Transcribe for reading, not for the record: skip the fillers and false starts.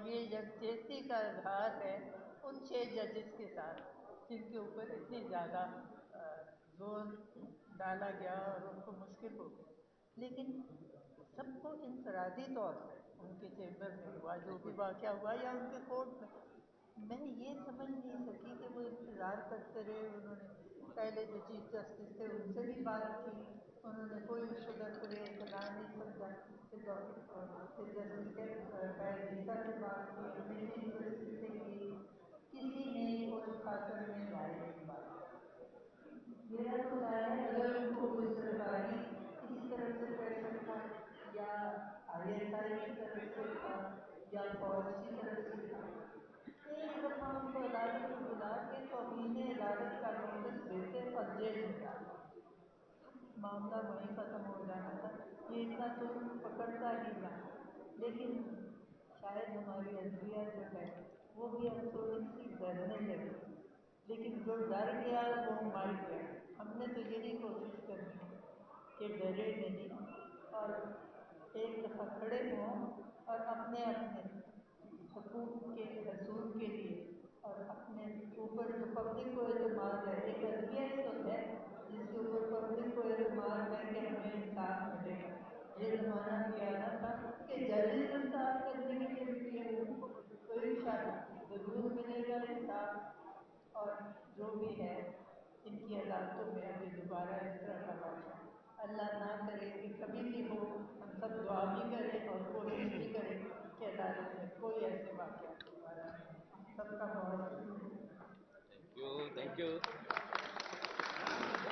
یہ یکجہتی کا اظہار ہے ان 6 ججز کے ساتھ جن کے اوپر اتنی زیادہ زور ڈالا گیا اور ان کو مشکل ہو گئی، لیکن سب کو انفرادی طور پر ان کے چیمبر میں ہوا جو بھی واقعہ ہوا یا ان کے کورٹ میں یہ سمجھ نہیں سکی کہ وہ انتظار کرتے رہے. انہوں نے پہلے جو چیف جسٹس تھے ان سے بھی بات کی، انہوں نے کوئی شگر کریٹ بنا نہیں سمجھا. پھر جسٹس گیتا سے بات کی، اپنے چیف جسٹس سے کی، کسی نے کوئی خاطر میں لائی نہیں بات. میرا تو خیال ہے اگر ان کو کوئی سرکاری کسی طرف سے پریشر تھا یا ISI کی طرف سے تھا یا فوج کی طرف سے تھا، ایک دفعہ ان کو عدالت میں بلا کے توہین عدالت کا نوٹس دیتے اور جیل میں ڈالتے، معاملہ وہیں ختم ہو جانا تھا. یہ اتنا تو پکڑتا ہی تھا. لیکن شاید ہماری عدلیہ جو ہے وہ بھی اب تھوڑی سی ڈرنے لگی، لیکن جو ڈر گیا وہ مر گیا. ہم نے تو یہی کوشش کرنی ہے کہ ڈرے نہیں اور ایک دفعہ کھڑے ہوں اور اپنے حقوق کے حصول کے لیے اور اپنے اوپر جو پبلک کو اعتماد ہے، ایک عدلیہ ہی تو ہے جس کے اوپر پبلک کو اعتماد ہے کہ ہمیں انصاف ملے گا. یہ زمانہ بھی آنا تھا کہ ججز انصاف کرنے کے لیے نکلے ہوئے، تو انشاءاللہ ضرور ملے گا انصاف. اور جو بھی ہے ان کی عدالتوں میں ابھی دوبارہ اس طرح کا واقعہ